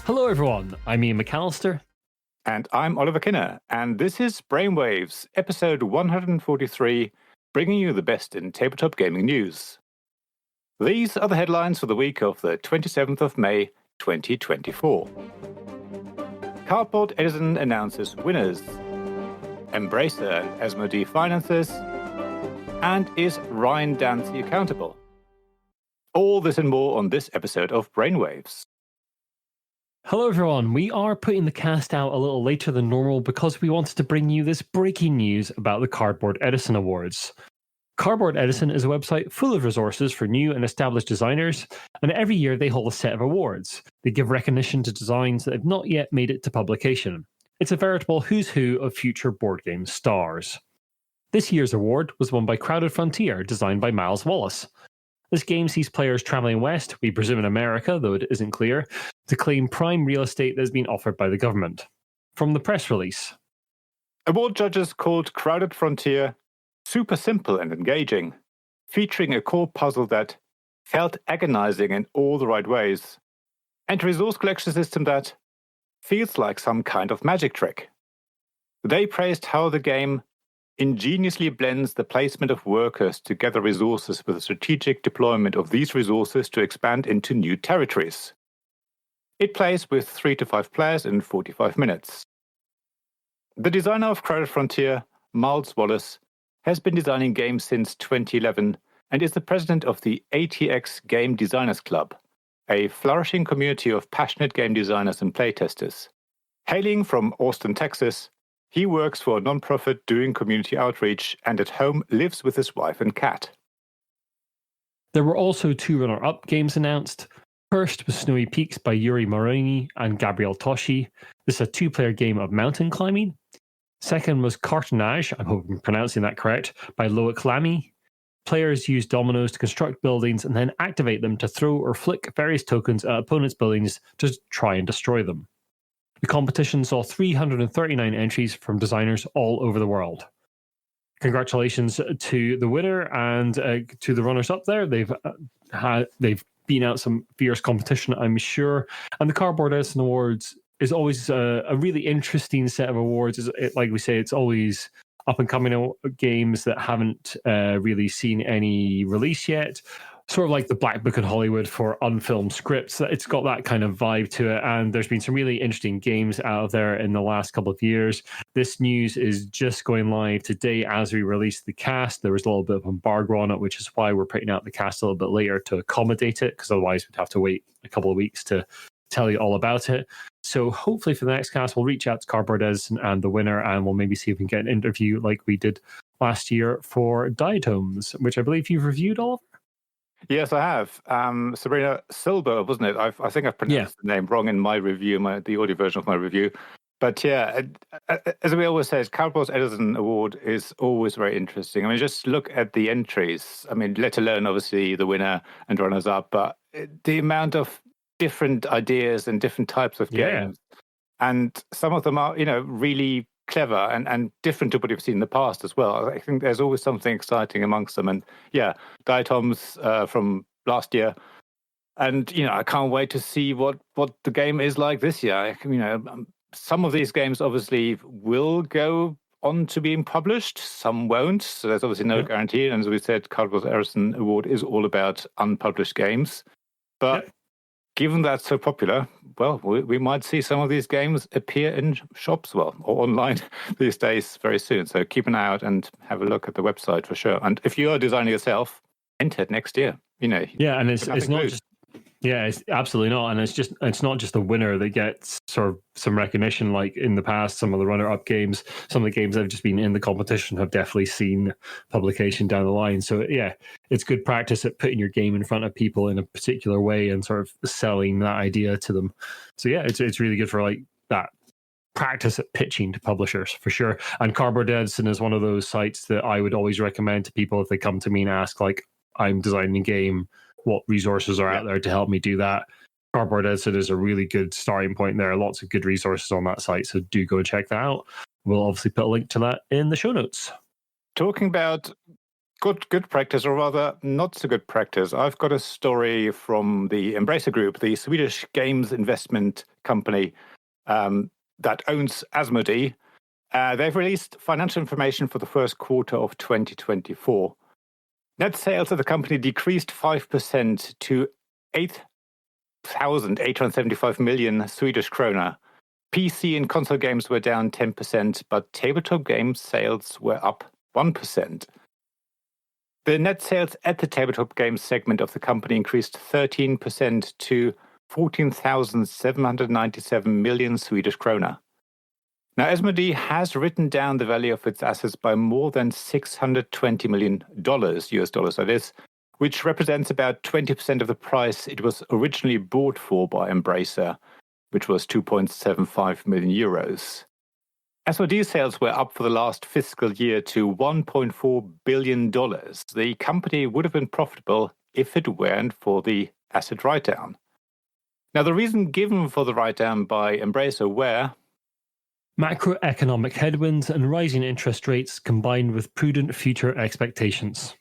Hello, everyone. I'm Ian McAllister. And I'm Oliver Kinner, and this is Brainwaves, episode 143, bringing you the best in tabletop gaming news. These are the headlines for the week of the 27th of May, 2024. Cardboard Edison announces winners. Embracer and Asmodee finances. And is Ryan Dancey accountable? All this and more on this episode of Brainwaves. Hello, everyone. We are putting the cast out a little later than normal because we wanted to bring you this breaking news about the Cardboard Edison Awards. Cardboard Edison is a website full of resources for new and established designers, and every year they hold a set of awards. They give recognition to designs that have not yet made it to publication. It's a veritable who's who of future board game stars. This year's award was won by Crowded Frontier, designed by Miles Wallace. This game sees players traveling west, we presume in America, though it isn't clear, to claim prime real estate that has been offered by the government. From the press release. Award judges called Crowded Frontier super simple and engaging, featuring a core puzzle that felt agonizing in all the right ways, and a resource collection system that feels like some kind of magic trick. They praised how the game ingeniously blends the placement of workers to gather resources with the strategic deployment of these resources to expand into new territories. It plays with 3 to 5 players in 45 minutes. The designer of Crowded Frontier, Miles Wallace, has been designing games since 2011 and is the president of the ATX Game Designers Club, a flourishing community of passionate game designers and playtesters. Hailing from Austin, Texas, he works for a nonprofit doing community outreach and at home lives with his wife and cat. There were also 2 runner-up games announced. First was Snowy Peaks by Yuri Moroni and Gabriel Toshi. This is a 2-player game of mountain climbing. Second was Cartonnage, I hope I'm pronouncing that correct, by Loic Lamy. Players use dominoes to construct buildings and then activate them to throw or flick various tokens at opponents' buildings to try and destroy them. The competition saw 339 entries from designers all over the world. Congratulations to the winner and to the runners-up there. They've been out some fierce competition, I'm sure. And the Cardboard Edison Awards is always a really interesting set of awards. Like we say, it's always up-and-coming games that haven't really seen any release yet. Sort of like the Black Book in Hollywood for unfilmed scripts. It's got that kind of vibe to it, and there's been some really interesting games out of there in the last couple of years. This news is just going live today as we release the cast. There was a little bit of embargo on it, which is why we're putting out the cast a little bit later to accommodate it, because otherwise we'd have to wait a couple of weeks to tell you all about it. So hopefully for the next cast, we'll reach out to Cardboard Edison and the winner, and we'll maybe see if we can get an interview like we did last year for Diatoms, which I believe you've reviewed, Oliver. Yes, I have. Sabrina Silber, wasn't it? I think I've pronounced the name wrong in my review, the audio version of my review. But yeah, as we always say, Cardboard Edison Award is always very interesting. I mean, just look at the entries. I mean, let alone obviously the winner and runners-up, but the amount of different ideas and different types of games. And some of them are, really clever and different to what you've seen in the past as well. I think there's always something exciting amongst them. And yeah, Diatoms from last year. And, I can't wait to see what the game is like this year. Some of these games obviously will go on to being published. Some won't. So there's obviously no guarantee. And as we said, Cardboard Edison Award is all about unpublished games. But given that's so popular, well, we might see some of these games appear in shops, or online these days very soon. So keep an eye out and have a look at the website for sure. And if you are designing yourself, enter it next year. Yeah, and it's not just. Yeah, it's absolutely not, and it's not just the winner that gets sort of some recognition. Like in the past, some of the runner-up games, some of the games that have just been in the competition have definitely seen publication down the line. So yeah, it's good practice at putting your game in front of people in a particular way and sort of selling that idea to them. So yeah, it's really good for like that practice at pitching to publishers for sure. And Cardboard Edison is one of those sites that I would always recommend to people if they come to me and ask, like, I'm designing a game, what resources are out there to help me do that. Cardboard Edison is a really good starting point. There are lots of good resources on that site, so do go and check that out. We'll obviously put a link to that in the show notes. Talking about Good practice, or rather, not so good practice. I've got a story from the Embracer Group, the Swedish games investment company that owns Asmodee. They've released financial information for the first quarter of 2024. Net sales of the company decreased 5% to 8,875 million Swedish krona. PC and console games were down 10%, but tabletop game sales were up 1%. The net sales at the tabletop games segment of the company increased 13% to 14,797 million Swedish krona. Now, Asmodee has written down the value of its assets by more than $620 million, US dollars that is, which represents about 20% of the price it was originally bought for by Embracer, which was 2.75 million euros. Asmodee sales were up for the last fiscal year to $1.4 billion. The company would have been profitable if it weren't for the asset write-down. Now, the reason given for the write-down by Embracer were macroeconomic headwinds and rising interest rates combined with prudent future expectations.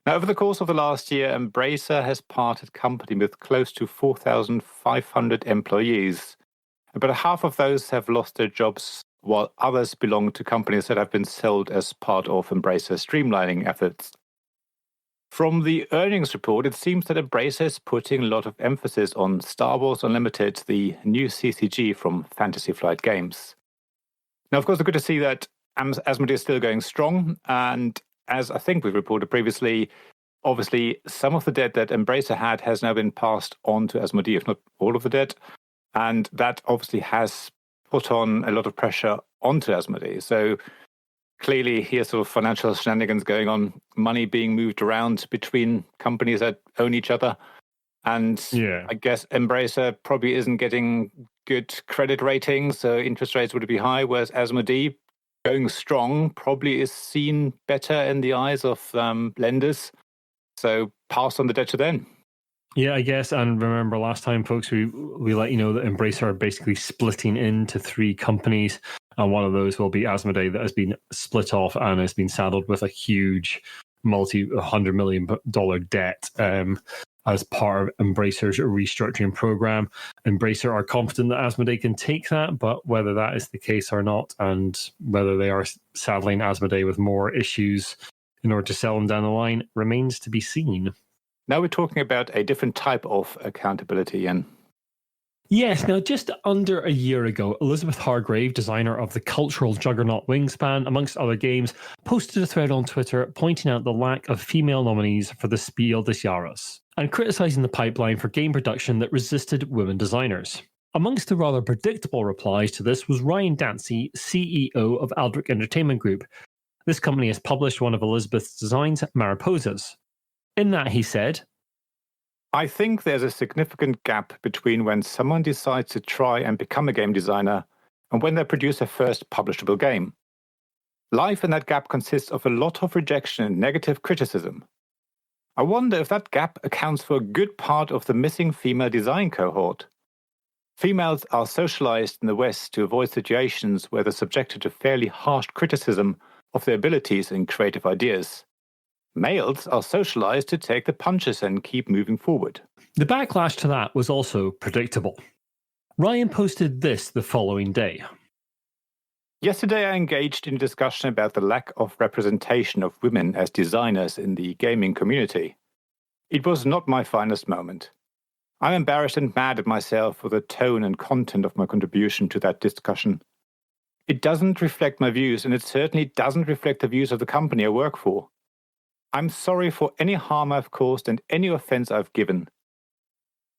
Now, over the course of the last year, Embracer has parted company with close to 4,500 employees. About half of those have lost their jobs, while others belong to companies that have been sold as part of Embracer's streamlining efforts. From the earnings report, it seems that Embracer is putting a lot of emphasis on Star Wars Unlimited, the new CCG from Fantasy Flight Games. Now, of course, it's good to see that Asmodee is still going strong, and as I think we've reported previously, obviously some of the debt that Embracer had has now been passed on to Asmodee, if not all of the debt, and that obviously has put on a lot of pressure onto Asmodee. So clearly here's sort of financial shenanigans going on, money being moved around between companies that own each other. And I guess Embracer probably isn't getting good credit ratings, so interest rates would be high, whereas Asmodee, going strong, probably is seen better in the eyes of lenders. So pass on the debt to them. Yeah, I guess. And remember last time, folks, we let you know that Embracer are basically splitting into 3 companies. And one of those will be Asmodee, that has been split off and has been saddled with a huge $100 million debt as part of Embracer's restructuring program. Embracer are confident that Asmodee can take that, but whether that is the case or not, and whether they are saddling Asmodee with more issues in order to sell them down the line, remains to be seen. Now we're talking about a different type of accountability, Iain. Yes, now just under a year ago, Elizabeth Hargrave, designer of the cultural juggernaut Wingspan, amongst other games, posted a thread on Twitter pointing out the lack of female nominees for the Spiel des Jahres and criticising the pipeline for game production that resisted women designers. Amongst the rather predictable replies to this was Ryan Dancey, CEO of Aldrich Entertainment Group. This company has published one of Elizabeth's designs, Mariposas. In that, he said, I think there's a significant gap between when someone decides to try and become a game designer and when they produce their first publishable game. Life in that gap consists of a lot of rejection and negative criticism. I wonder if that gap accounts for a good part of the missing female design cohort. Females are socialized in the West to avoid situations where they're subjected to fairly harsh criticism of their abilities and creative ideas. Males are socialized to take the punches and keep moving forward. The backlash to that was also predictable. Ryan posted this the following day. Yesterday, I engaged in a discussion about the lack of representation of women as designers in the gaming community. It was not my finest moment. I'm embarrassed and mad at myself for the tone and content of my contribution to that discussion. It doesn't reflect my views, and it certainly doesn't reflect the views of the company I work for. I'm sorry for any harm I've caused and any offense I've given.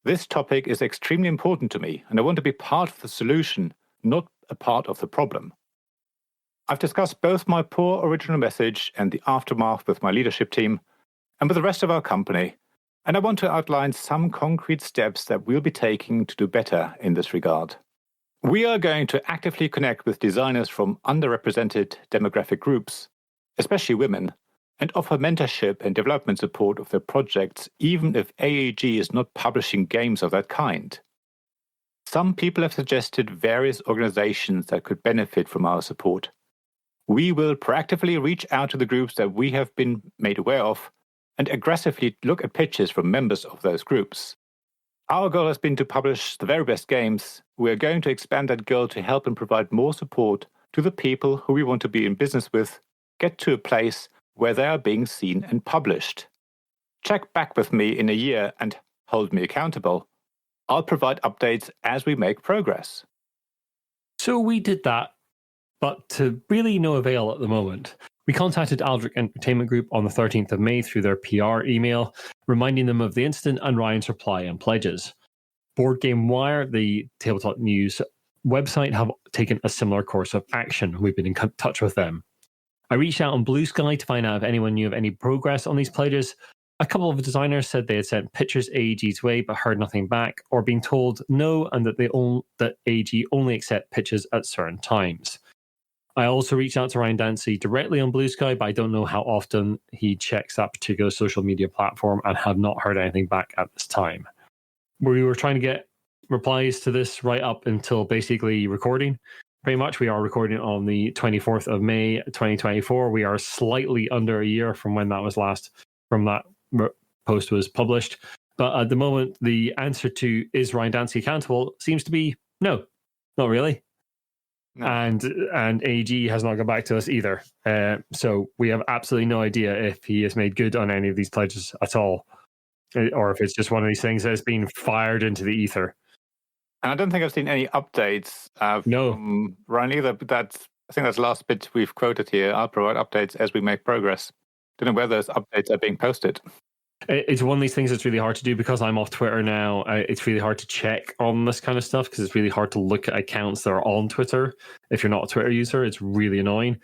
This topic is extremely important to me, and I want to be part of the solution, not a part of the problem. I've discussed both my poor original message and the aftermath with my leadership team and with the rest of our company, and I want to outline some concrete steps that we'll be taking to do better in this regard. We are going to actively connect with designers from underrepresented demographic groups, especially women, and offer mentorship and development support of their projects, even if AEG is not publishing games of that kind. Some people have suggested various organizations that could benefit from our support. we will proactively reach out to the groups that we have been made aware of and aggressively look at pitches from members of those groups. Our goal has been to publish the very best games. We are going to expand that goal to help and provide more support to the people who we want to be in business with, get to a place where they are being seen and published. Check back with me in a year and hold me accountable. I'll provide updates as we make progress. So we did that, but to really no avail at the moment. We contacted Aldrich Entertainment Group on the 13th of May through their PR email, reminding them of the incident and Ryan's reply and pledges. Board Game Wire, the tabletop news website, have taken a similar course of action. We've been in touch with them. I reached out on Blue Sky to find out if anyone knew of any progress on these pledges. A couple of designers said they had sent pictures AEG's way but heard nothing back, or being told no and that AEG only accept pitches at certain times. I also reached out to Ryan Dancey directly on Blue Sky, but I don't know how often he checks that particular social media platform and have not heard anything back at this time. We were trying to get replies to this right up until basically recording. Pretty much, we are recording on the 24th of May, 2024. We are slightly under a year from when that was from that post was published. But at the moment, the answer to is Ryan Dancey accountable seems to be no, not really. No. And AG has not got back to us either. So we have absolutely no idea if he has made good on any of these pledges at all, or if it's just one of these things that has been fired into the ether. And I don't think I've seen any updates from Ryan either. But I think that's the last bit we've quoted here. I'll provide updates as we make progress. Don't know where those updates are being posted. It's one of these things that's really hard to do because I'm off Twitter now. It's really hard to check on this kind of stuff because it's really hard to look at accounts that are on Twitter. If you're not a Twitter user, it's really annoying.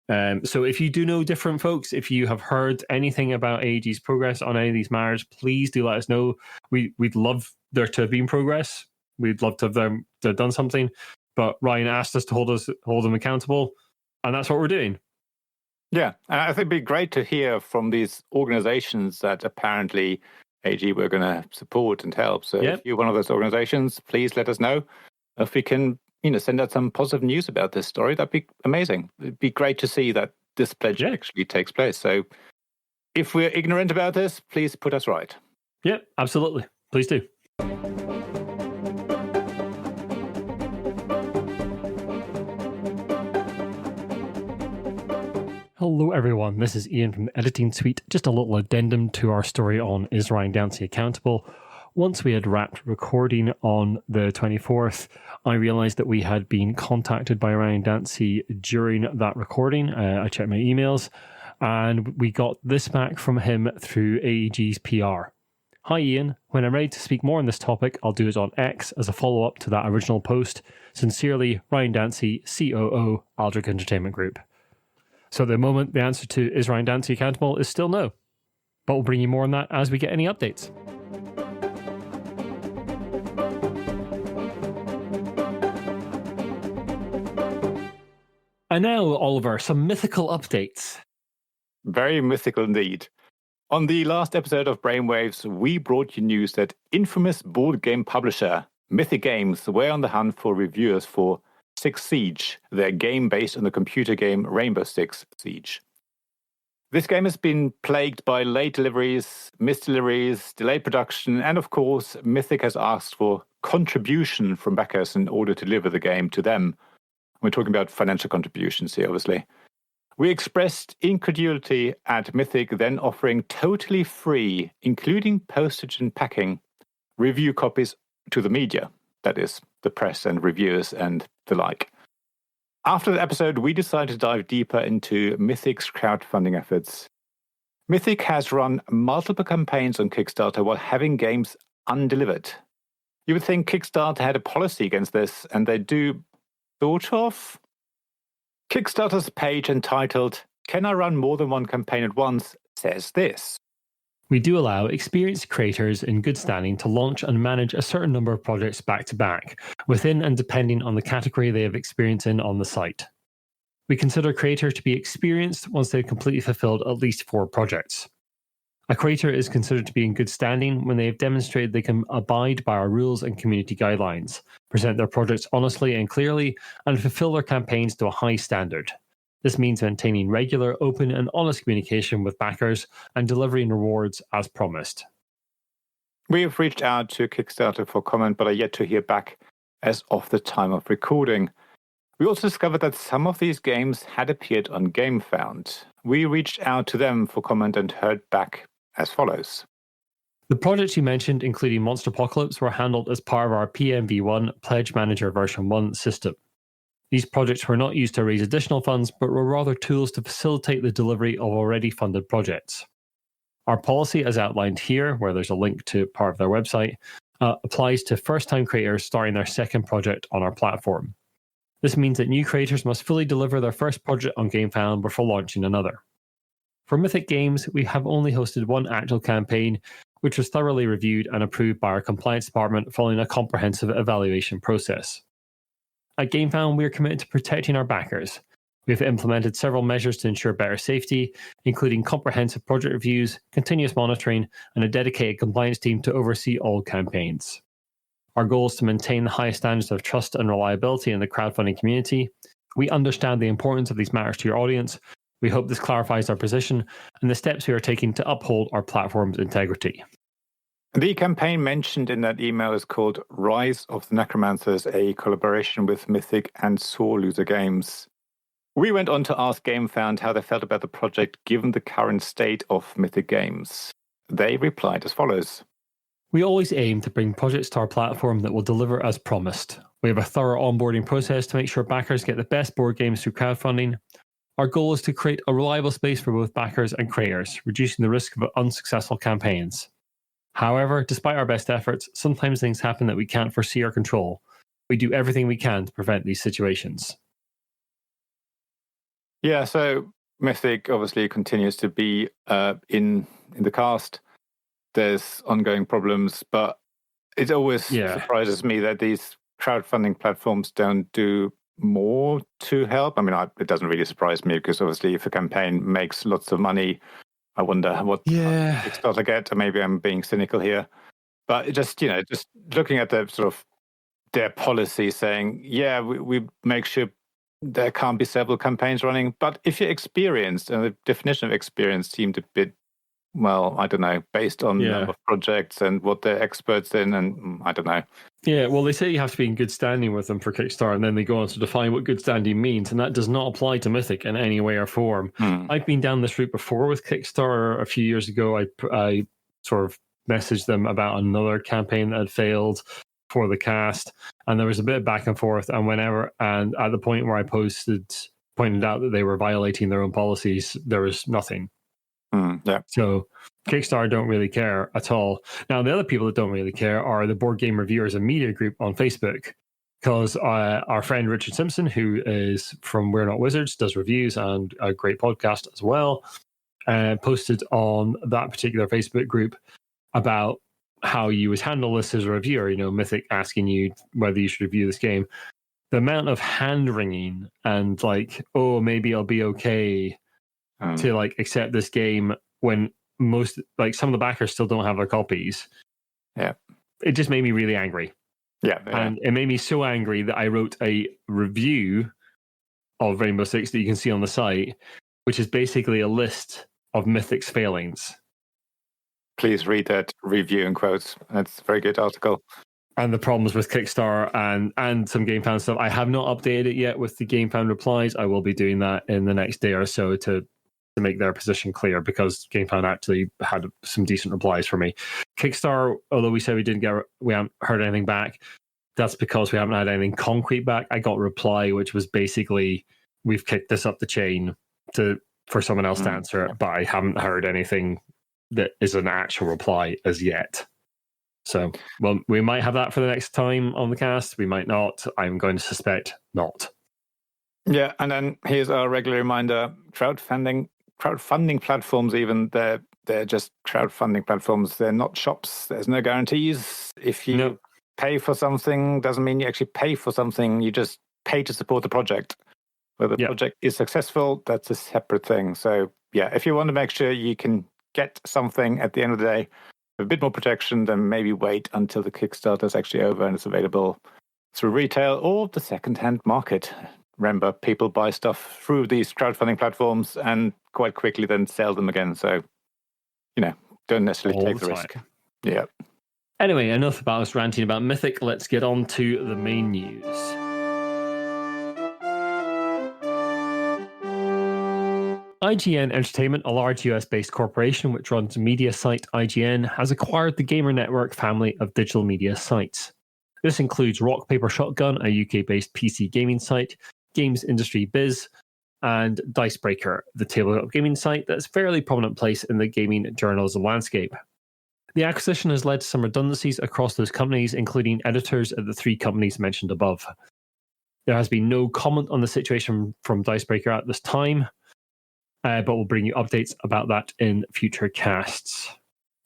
So if you do know different folks, if you have heard anything about AEG's progress on any of these matters, please do let us know. We'd love there to have been progress. We'd love to have done something. But Ryan asked us to hold them accountable, and that's what we're doing. Yeah, and I think it'd be great to hear from these organizations that apparently AG we're going to support and help. So if you're one of those organizations, please let us know. If we can, send out some positive news about this story, that'd be amazing. It'd be great to see that this pledge actually takes place. So if we're ignorant about this, please put us right. Yeah, absolutely. Please do. Hello everyone, this is Iain from the Editing Suite. Just a little addendum to our story on Is Ryan Dancey Accountable? Once we had wrapped recording on the 24th, I realised that we had been contacted by Ryan Dancey during that recording. I checked my emails and we got this back from him through AEG's PR. Hi Iain, when I'm ready to speak more on this topic, I'll do it on X as a follow-up to that original post. Sincerely, Ryan Dancey, COO, Aldrich Entertainment Group. So at the moment, the answer to is Ryan Dancey accountable is still no. But we'll bring you more on that as we get any updates. And now, Oliver, some mythical updates. Very mythical indeed. On the last episode of Brainwaves, we brought you news that infamous board game publisher Mythic Games were on the hunt for reviewers for Six Siege, their game based on the computer game Rainbow Six Siege. This game has been plagued by late deliveries, missed deliveries, delayed production, and of course, Mythic has asked for contribution from backers in order to deliver the game to them. We're talking about financial contributions here, obviously. We expressed incredulity at Mythic then offering totally free, including postage and packing, review copies to the media, that is, the press and reviewers and the like. After the episode, we decided to dive deeper into Mythic's crowdfunding efforts. Mythic has run multiple campaigns on Kickstarter while having games undelivered. You would think Kickstarter had a policy against this, and they do, sort of. Kickstarter's page entitled, "Can I run more than one campaign at once?" says this. We do allow experienced creators in good standing to launch and manage a certain number of projects back-to-back, within and depending on the category they have experience in on the site. We consider creators to be experienced once they've completely fulfilled at least 4 projects. A creator is considered to be in good standing when they have demonstrated they can abide by our rules and community guidelines, present their projects honestly and clearly, and fulfill their campaigns to a high standard. This means maintaining regular, open, and honest communication with backers and delivering rewards as promised. We have reached out to Kickstarter for comment, but are yet to hear back as of the time of recording. We also discovered that some of these games had appeared on GameFound. We reached out to them for comment and heard back as follows. The projects you mentioned, including Monster Apocalypse, were handled as part of our PMV1 Pledge Manager version 1 system. These projects were not used to raise additional funds, but were rather tools to facilitate the delivery of already funded projects. Our policy, as outlined here, where there's a link to part of their website, applies to first-time creators starting their second project on our platform. This means that new creators must fully deliver their first project on GameFound before launching another. For Mythic Games, we have only hosted one actual campaign, which was thoroughly reviewed and approved by our compliance department following a comprehensive evaluation process. At GameFound, we are committed to protecting our backers. We have implemented several measures to ensure better safety, including comprehensive project reviews, continuous monitoring, and a dedicated compliance team to oversee all campaigns. Our goal is to maintain the highest standards of trust and reliability in the crowdfunding community. We understand the importance of these matters to your audience. We hope this clarifies our position and the steps we are taking to uphold our platform's integrity. The campaign mentioned in that email is called Rise of the Necromancers, a collaboration with Mythic and Sore Loser Games. We went on to ask GameFound how they felt about the project given the current state of Mythic Games. They replied as follows. We always aim to bring projects to our platform that will deliver as promised. We have a thorough onboarding process to make sure backers get the best board games through crowdfunding. Our goal is to create a reliable space for both backers and creators, reducing the risk of unsuccessful campaigns. However, despite our best efforts, sometimes things happen that we can't foresee or control. We do everything we can to prevent these situations. Yeah, so Mythic obviously continues to be in the cast. There's ongoing problems, but it always surprises me that these crowdfunding platforms don't do more to help. I mean, it doesn't really surprise me because obviously if a campaign makes lots of money, I wonder what Kickstarter get. Maybe I'm being cynical here, but just looking at the sort of their policy saying, we make sure there can't be several campaigns running. But if you're experienced, and the definition of experience seemed a bit, well, I don't know, based on number of projects and what they're experts in, and I don't know. Yeah, well, they say you have to be in good standing with them for Kickstarter, and then they go on to define what good standing means, and that does not apply to Mythic in any way or form. I've been down this route before with Kickstarter. A few years ago, I sort of messaged them about another campaign that had failed for the cast, and there was a bit of back and forth, and at the point where I pointed out that they were violating their own policies, there was nothing. So Kickstarter don't really care at all. Now, the other people that don't really care are the Board Game Reviewers and Media group on Facebook, because our friend Richard Simpson, who is from We're Not Wizards, does reviews and a great podcast as well, posted on that particular Facebook group about how you would handle this as a reviewer, Mythic asking you whether you should review this game. The amount of hand-wringing and maybe I'll be okay to accept this game when some of the backers still don't have their copies. Yeah. It just made me really angry. Yeah. And it made me so angry that I wrote a review of Rainbow Six that you can see on the site, which is basically a list of Mythic's failings. Please read that review in quotes. That's a very good article. And the problems with Kickstarter and some GameFound stuff. I have not updated it yet with the GameFound replies. I will be doing that in the next day or so to make their position clear, because GameFound actually had some decent replies for me. Kickstarter, although we said we haven't heard anything back, that's because we haven't had anything concrete back. I got a reply which was basically, we've kicked this up the chain for someone else to answer it, but I haven't heard anything that is an actual reply as yet. So, well, we might have that for the next time on the cast. We might not. I'm going to suspect not. Yeah, and then here's our regular reminder: crowdfunding platforms, even they're just crowdfunding platforms. They're not shops. There's no guarantees. If you pay for something, doesn't mean you actually pay for something. You just pay to support the project. Whether the project is successful, that's a separate thing. So, if you want to make sure you can get something at the end of the day, a bit more protection, then maybe wait until the Kickstarter is actually over and it's available through retail or the second-hand market. remember, people buy stuff through these crowdfunding platforms and quite quickly then sell them again. So, don't necessarily take the risk. Yeah. Anyway, enough about us ranting about Mythic. Let's get on to the main news. IGN Entertainment, a large US-based corporation which runs media site IGN, has acquired the Gamer Network family of digital media sites. This includes Rock Paper Shotgun, a UK-based PC gaming site, Games Industry Biz, and Dicebreaker, the tabletop gaming site that's a fairly prominent place in the gaming journalism landscape. The acquisition has led to some redundancies across those companies, including editors at the three companies mentioned above. There has been no comment on the situation from Dicebreaker at this time, but we'll bring you updates about that in future casts.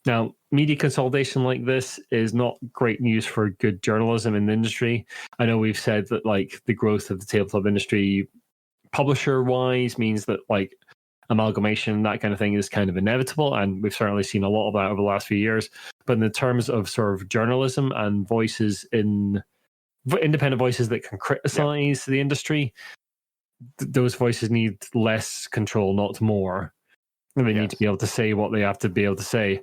Now, media consolidation like this is not great news for good journalism in the industry. I know we've said that the growth of the tabletop industry publisher-wise means that amalgamation, that kind of thing is kind of inevitable, and we've certainly seen a lot of that over the last few years. But in the terms of sort of journalism and voices independent voices that can criticize the industry, those voices need less control, not more. And they need to be able to say what they have to be able to say.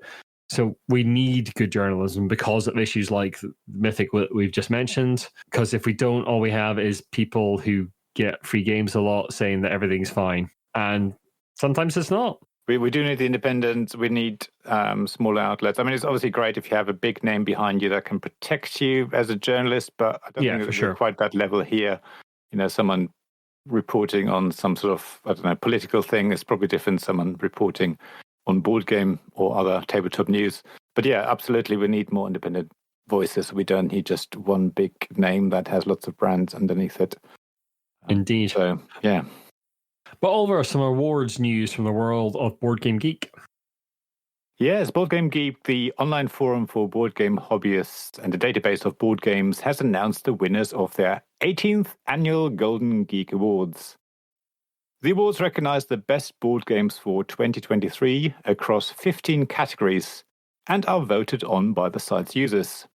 So we need good journalism because of issues like Mythic we've just mentioned. Because if we don't, all we have is people who get free games a lot saying that everything's fine. And sometimes it's not. We do need the independent. We need smaller outlets. I mean, it's obviously great if you have a big name behind you that can protect you as a journalist, but I don't think we're quite that level here. Someone reporting on some sort of, political thing is probably different than someone reporting on board game or other tabletop news. But yeah, absolutely, we need more independent voices. We don't need just one big name that has lots of brands underneath it. Indeed. So, yeah. But Oliver, some awards news from the world of Board Game Geek. Yes, Board Game Geek, the online forum for board game hobbyists and a database of board games, has announced the winners of their 18th annual Golden Geek Awards. The awards recognize the best board games for 2023 across 15 categories and are voted on by the site's users.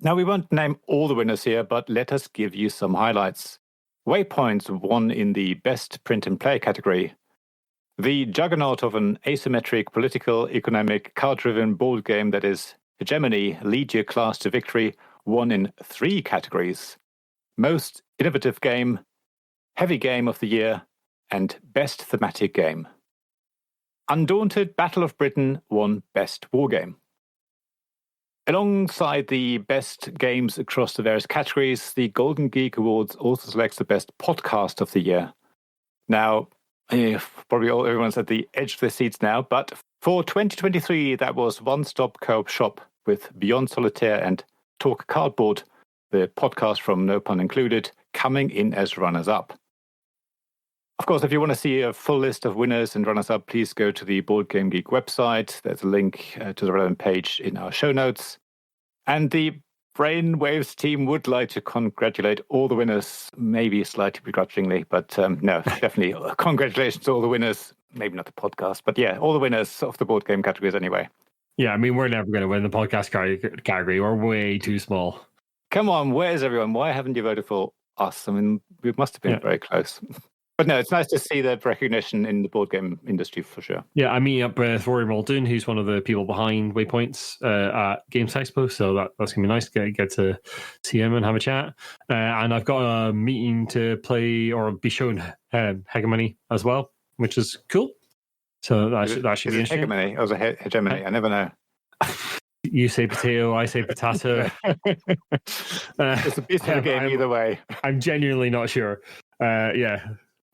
Now, we won't name all the winners here, but let us give you some highlights. Waypoints won in the Best Print and Play category. The juggernaut of an asymmetric, political, economic, card-driven board game that is Hegemony, Lead Your Class to Victory, won in 3 categories. Most Innovative Game, Heavy Game of the Year, and Best Thematic Game. Undaunted Battle of Britain won Best Wargame. Alongside the best games across the various categories, the Golden Geek Awards also selects the best podcast of the year. Now, probably everyone's at the edge of their seats now, but for 2023, that was One Stop Co-op Shop with Beyond Solitaire and Talk Cardboard, the podcast from No Pun Included, coming in as runners-up. Of course, if you want to see a full list of winners and runners-up, please go to the Board Game Geek website. There's a link to the relevant page in our show notes. And the Brainwaves team would like to congratulate all the winners, maybe slightly begrudgingly, but no, definitely congratulations to all the winners. Maybe not the podcast, but yeah, all the winners of the board game categories anyway. Yeah, I mean, we're never going to win the podcast category. We're way too small. Come on, where's everyone? Why haven't you voted for us? I mean, we must have been very close. But no, it's nice to see the recognition in the board game industry for sure. Yeah, I'm meeting up with Rory Muldoon, who's one of the people behind Waypoints at Games Expo, so that's going to be nice to get to see him and have a chat. And I've got a meeting to play or be shown Hegemony as well, which is cool. So that should be interesting. Hegemony? I was a Hegemony. I never know. You say potato, I say potato. It's a piece of the game either way. I'm genuinely not sure. Yeah.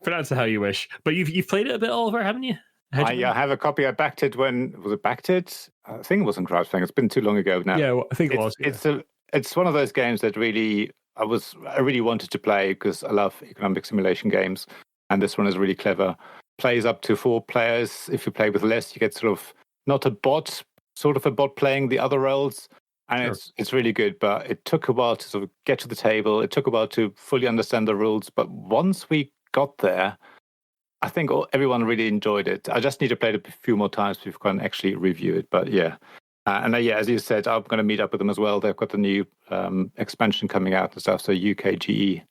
Pronounce it how you wish. But you've played it a bit, Oliver, haven't you? I have a copy. I backed it when... Was it backed it? I think it wasn't crowdfunding. It's been too long ago now. Yeah, I think it was. Yeah. It's one of those games that really... I really wanted to play because I love economic simulation games. And this one is really clever. Plays up to 4 players. If you play with less, you get sort of... Not a bot, sort of a bot playing the other roles. And it's really good. But it took a while to sort of get to the table. It took a while to fully understand the rules. But once we got there, I think everyone really enjoyed it. I just need to play it a few more times before we can actually review it. But yeah, as you said, I'm going to meet up with them as well. They've got the new expansion coming out and stuff. So UKGE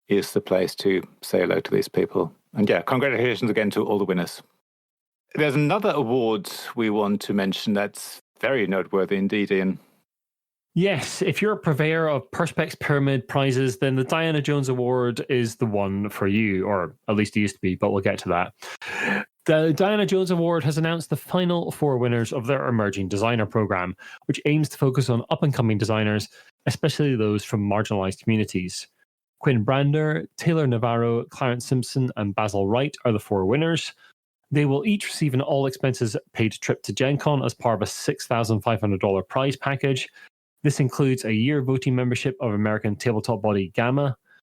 is the place to say hello to these people. And yeah, congratulations again to all the winners. There's another award we want to mention that's very noteworthy indeed, Iain. Yes, if you're a purveyor of Perspex Pyramid prizes, then the Diana Jones Award is the one for you, or at least it used to be, but we'll get to that. The Diana Jones Award has announced the final 4 winners of their Emerging Designer program, which aims to focus on up-and-coming designers, especially those from marginalized communities. Quinn Brander, Taylor Navarro, Clarence Simpson, and Basil Wright are the 4 winners. They will each receive an all-expenses-paid trip to Gen Con as part of a $6,500 prize package. This includes a year voting membership of American tabletop body Gamma,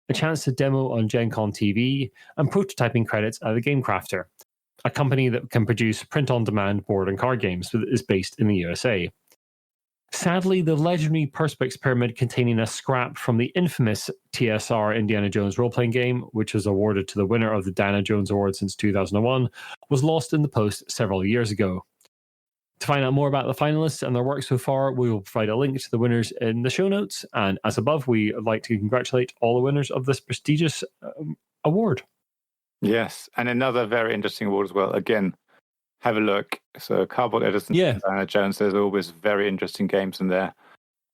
a chance to demo on Gen Con TV, and prototyping credits at the Game Crafter, a company that can produce print-on-demand board and card games that is based in the USA. Sadly, the legendary Perspex Pyramid containing a scrap from the infamous TSR Indiana Jones role-playing game, which was awarded to the winner of the Diana Jones Award since 2001, was lost in the post several years ago. To find out more about the finalists and their work so far, we will provide a link to the winners in the show notes. And as above, we would like to congratulate all the winners of this prestigious award. Yes, and another very interesting award as well. Again, have a look. So Cardboard Edison, Diana Jones, there's always very interesting games in there.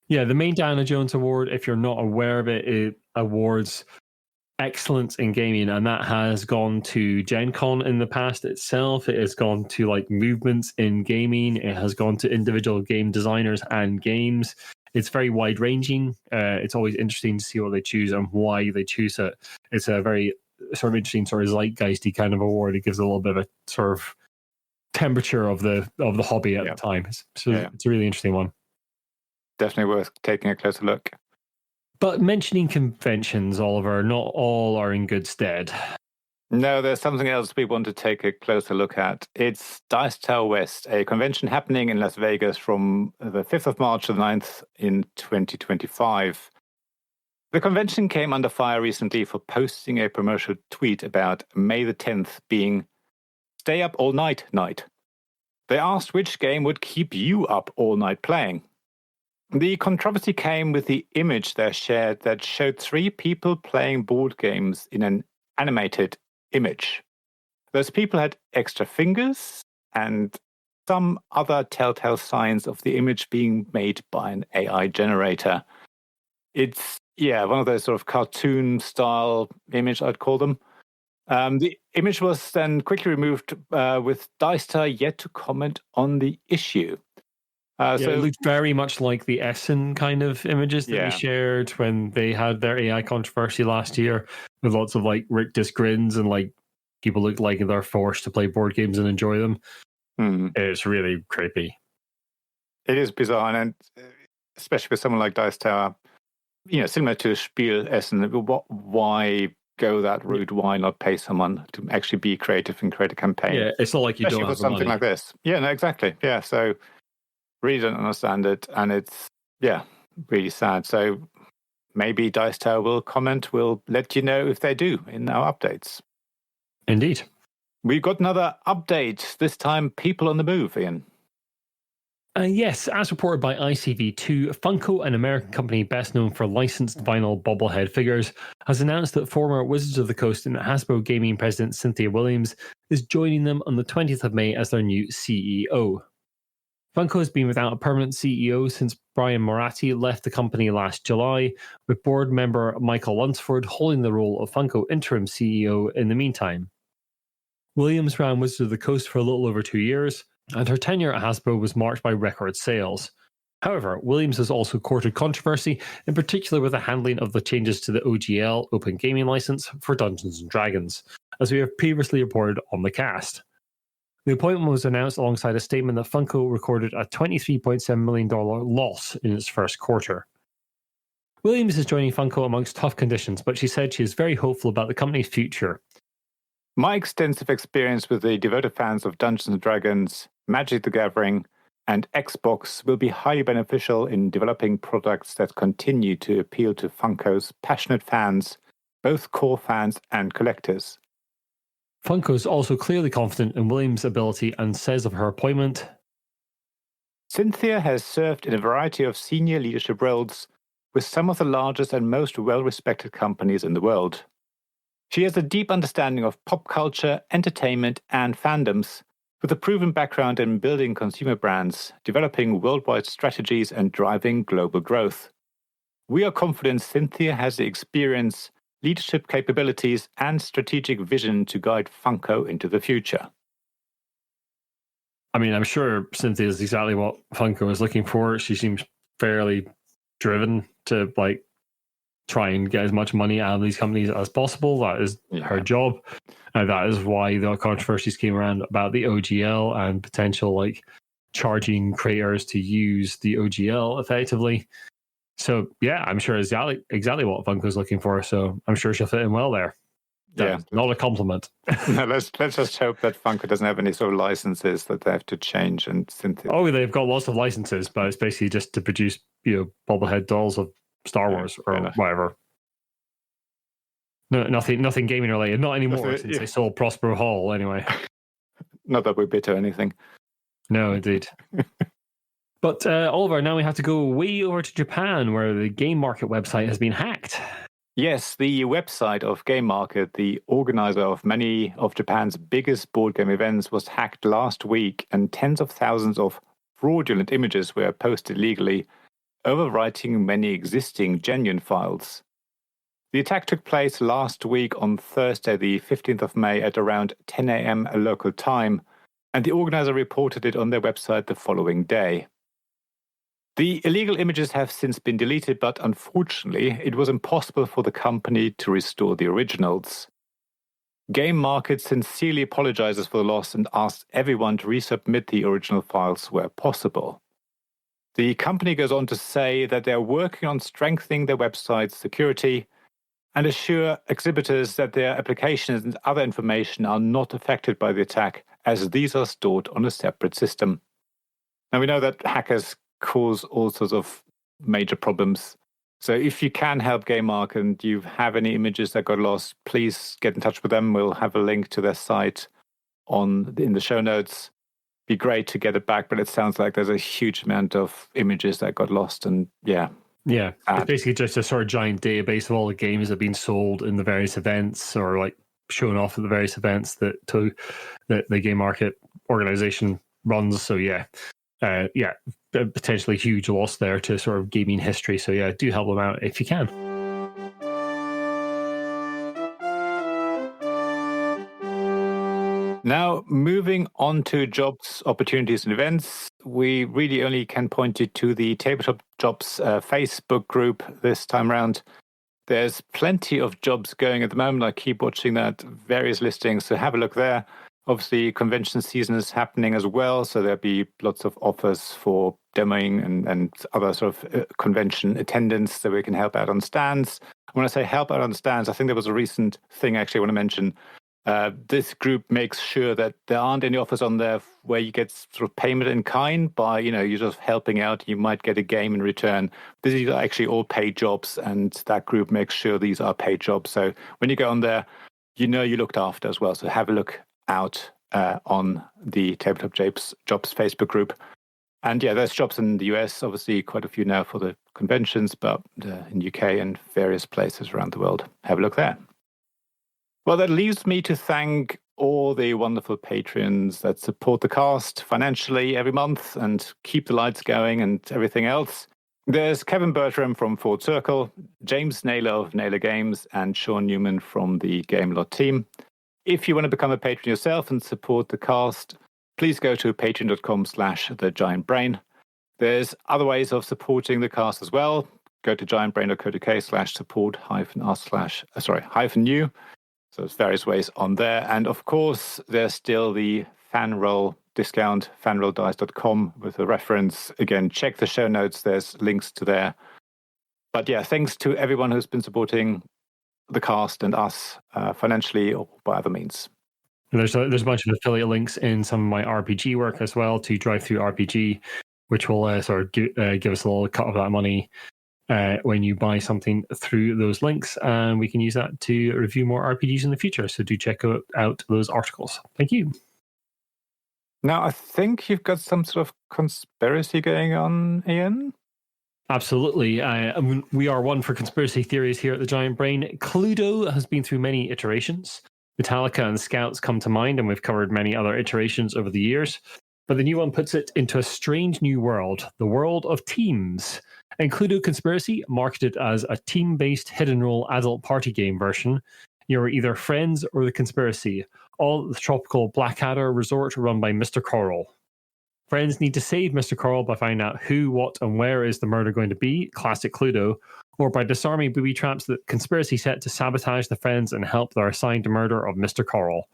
Yeah, the main Diana Jones Award, if you're not aware of it, it awards excellence in gaming, and that has gone to Gen Con in the past itself. It has gone to like movements in gaming. It has gone to individual game designers and games. It's very wide ranging. It's always interesting to see what they choose and why they choose it. It's a very sort of interesting sort of zeitgeisty kind of award. It gives a little bit of a sort of temperature of the hobby at the time. It's a really interesting one. Definitely worth taking a closer look. But mentioning conventions, Oliver, not all are in good stead. No, there's something else we want to take a closer look at. It's Dice Tower West, a convention happening in Las Vegas from the 5th of March to the 9th in 2025. The convention came under fire recently for posting a promotional tweet about May the 10th being Stay Up All Night night. They asked which game would keep you up all night playing. The controversy came with the image they shared that showed 3 people playing board games in an animated image. Those people had extra fingers and some other telltale signs of the image being made by an AI generator. It's, one of those sort of cartoon-style image, I'd call them. The image was then quickly removed with Dice Tower yet to comment on the issue. So it looked very much like the Essen kind of images that we shared when they had their AI controversy last year, with lots of like rictus grins and like people look like they're forced to play board games and enjoy them. It's really creepy. It is bizarre, and especially with someone like Dice Tower, similar to Spiel Essen, why go that route? Why not pay someone to actually be creative and create a campaign? Yeah, it's not like you don't have something like this. Yeah, no, exactly. Yeah, so really don't understand it, and it's really sad. So maybe Dice Tower will comment. We'll let you know if they do in our updates. Indeed. We've got another update, this time people on the move, Iain. Yes, as reported by ICV2, Funko, an American company best known for licensed vinyl bobblehead figures, has announced that former Wizards of the Coast and Hasbro Gaming president Cynthia Williams is joining them on the 20th of May as their new CEO. Funko has been without a permanent CEO since Brian Moratti left the company last July, with board member Michael Lunsford holding the role of Funko interim CEO in the meantime. Williams ran Wizards of the Coast for a little over 2 years, and her tenure at Hasbro was marked by record sales. However, Williams has also courted controversy, in particular with the handling of the changes to the OGL Open Gaming License for Dungeons & Dragons, as we have previously reported on the cast. The appointment was announced alongside a statement that Funko recorded a $23.7 million loss in its first quarter. Williams is joining Funko amongst tough conditions, but she said she is very hopeful about the company's future. My extensive experience with the devoted fans of Dungeons & Dragons, Magic the Gathering, and Xbox will be highly beneficial in developing products that continue to appeal to Funko's passionate fans, both core fans and collectors. Funko is also clearly confident in Williams' ability and says of her appointment, Cynthia has served in a variety of senior leadership roles, with some of the largest and most well-respected companies in the world. She has a deep understanding of pop culture, entertainment, and fandoms, with a proven background in building consumer brands, developing worldwide strategies, and driving global growth. We are confident Cynthia has the experience, leadership capabilities, and strategic vision to guide Funko into the future. I mean, I'm sure Cynthia is exactly what Funko is looking for. She seems fairly driven to try and get as much money out of these companies as possible. That is her job. And that is why the controversies came around about the OGL and potential charging creators to use the OGL effectively. So yeah, I'm sure exactly what Funko's looking for. So I'm sure she'll fit in well there. That's not a compliment. No, let's just hope that Funko doesn't have any sort of licenses that they have to change. And oh, they've got lots of licenses, but it's basically just to produce bobblehead dolls of Star Wars or whatever. No, nothing gaming related. Not anymore since they sold Prospero Hall anyway. Not that we're bitter or anything. No, indeed. But Oliver, now we have to go way over to Japan, where the Game Market website has been hacked. Yes, the website of Game Market, the organizer of many of Japan's biggest board game events, was hacked last week, and tens of thousands of fraudulent images were posted illegally, overwriting many existing genuine files. The attack took place last week on Thursday, the 15th of May at around 10 a.m. local time, and the organizer reported it on their website the following day. The illegal images have since been deleted, but unfortunately, it was impossible for the company to restore the originals. Game Market sincerely apologizes for the loss and asks everyone to resubmit the original files where possible. The company goes on to say that they are working on strengthening their website's security and assure exhibitors that their applications and other information are not affected by the attack, as these are stored on a separate system. Now, we know that hackers cause all sorts of major problems. So if you can help Game Market and you have any images that got lost, please get in touch with them. We'll have a link to their site in the show notes. Be great to get it back, but it sounds like there's a huge amount of images that got lost, and yeah, it's basically just a sort of giant database of all the games that have been sold in the various events or shown off at the various events that the Game Market organization runs. So potentially huge loss there to sort of gaming history. So yeah, do help them out if you can. Now, moving on to jobs, opportunities, and events, we really only can point you to the Tabletop Jobs Facebook group this time around. There's plenty of jobs going at the moment. I keep watching that, various listings, so have a look there. Obviously, convention season is happening as well, so there'll be lots of offers for demoing and other sort of convention attendance that we can help out on stands. When I say help out on stands, I think there was a recent thing actually I want to mention. This group makes sure that there aren't any offers on there where you get sort of payment in kind by, you're just helping out. You might get a game in return. These are actually all paid jobs, and that group makes sure these are paid jobs. So when you go on there, you're looked after as well. So have a look out on the Tabletop Jobs Facebook group. And yeah, there's jobs in the US, obviously quite a few now for the conventions, but in UK and various places around the world. Have a look there. Well, that leaves me to thank all the wonderful patrons that support the cast financially every month and keep the lights going and everything else. There's Kevin Bertram from Ford Circle, James Naylor of Naylor Games, and Shaun Newman from the Gamelot team. If you want to become a patron yourself and support the cast, please go to patreon.com/thegiantbrain. There's other ways of supporting the cast as well. Go to giantbrain.co.uk/support-new. So there's various ways on there. And of course, there's still the Fanroll discount, fanrolldice.com with a reference. Again, check the show notes. There's links to there. But yeah, thanks to everyone who's been supporting the cast and us financially or by other means. And there's a bunch of affiliate links in some of my RPG work as well to Drive Through RPG, which will sort of give us a little cut of that money when you buy something through those links, and we can use that to review more RPGs in the future. So do check out those articles. Thank you. Now, I think you've got some sort of conspiracy going on, Iain? Absolutely. We are one for conspiracy theories here at the Giant Brain. Cluedo has been through many iterations. Metallica and Scouts come to mind, and we've covered many other iterations over the years. But the new one puts it into a strange new world, the world of teams. And Cluedo Conspiracy, marketed as a team-based hidden role adult party game version, you're either friends or the conspiracy, all at the tropical Blackadder resort run by Mr. Coral. Friends need to save Mr. Coral by finding out who, what, and where is the murder going to be, classic Cluedo, or by disarming booby traps that conspiracy set to sabotage the friends and help their assigned murder of Mr. Coral.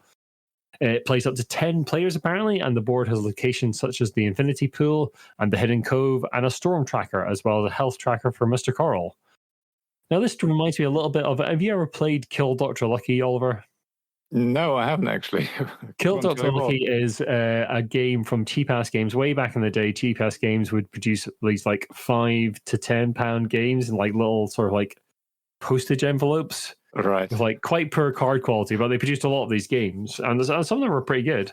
It plays up to 10 players, apparently, and the board has locations such as the Infinity Pool and the Hidden Cove and a storm tracker, as well as a health tracker for Mr. Coral. Now, this reminds me a little bit of... Have you ever played Kill Dr. Lucky, Oliver? No, I haven't actually. Kill Dr. Lucky is a game from Cheap Ass Games. Way back in the day, Cheap Ass Games would produce these like £5 to £10 games in like little sort of like postage envelopes. Right. With like quite poor card quality, but they produced a lot of these games, and some of them were pretty good.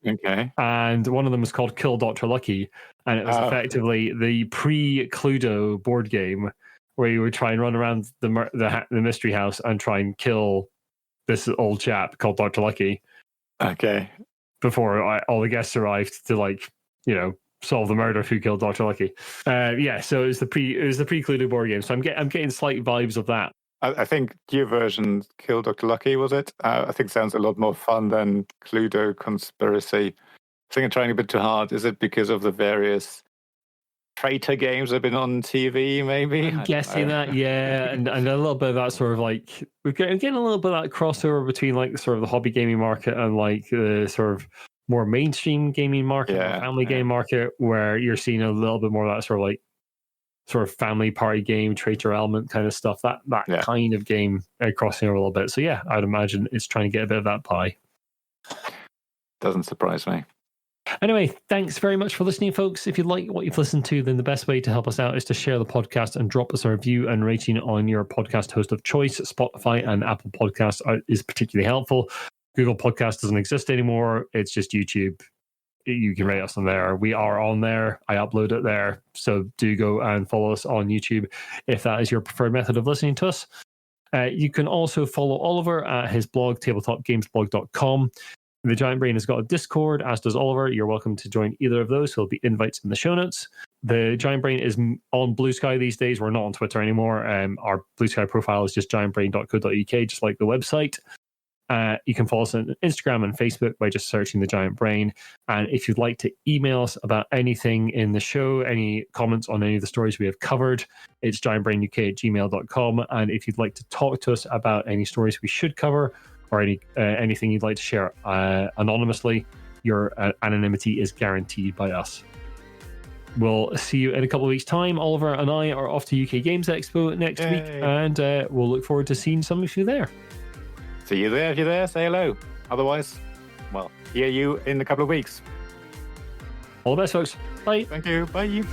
Okay. And one of them was called Kill Dr. Lucky, and it was effectively the pre-Cluedo board game where you would try and run around the mystery house and try and kill this old chap called Dr. Lucky. Okay. Before all the guests arrived to, like, you know, solve the murder of who killed Dr. Lucky. So it was the pre-Cluedo board game. So I'm getting slight vibes of that. I think your version, Kill Dr. Lucky, was it? I think sounds a lot more fun than Cluedo Conspiracy. I think I'm trying a bit too hard. Is it because of the various traitor games that have been on TV, maybe? I'm guessing that, yeah. And a little bit of that sort of like... We're getting a little bit of that crossover between like sort of the hobby gaming market and like the sort of more mainstream gaming market, family game market, where you're seeing a little bit more of that sort of family party game, traitor element kind of stuff, that kind of game crossing over a little bit. So yeah, I'd imagine it's trying to get a bit of that pie. Doesn't surprise me. Anyway, thanks very much for listening, folks. If you like what you've listened to, then the best way to help us out is to share the podcast and drop us a review and rating on your podcast host of choice. Spotify and Apple Podcasts is particularly helpful. Google Podcast doesn't exist anymore. It's just YouTube. You can rate us on there. We are on there. I upload it there. So do go and follow us on YouTube if that is your preferred method of listening to us. You can also follow Oliver at his blog, tabletopgamesblog.com. The Giant Brain has got a Discord, as does Oliver. You're welcome to join either of those. There'll be invites in the show notes. The Giant Brain is on Blue Sky these days. We're not on Twitter anymore. Our Blue Sky profile is just giantbrain.co.uk, just like the website. You can follow us on Instagram and Facebook by just searching The Giant Brain. And if you'd like to email us about anything in the show, any comments on any of the stories we have covered, it's giantbrainuk@gmail.com. And if you'd like to talk to us about any stories we should cover or anything you'd like to share anonymously, your anonymity is guaranteed by us. We'll see you in a couple of weeks' time. Oliver and I are off to UK Games Expo next week, and we'll look forward to seeing some of you there. See you there. If you're there, say hello. Otherwise, well, hear you in a couple of weeks. All the best, folks. Bye. Thank you. Bye.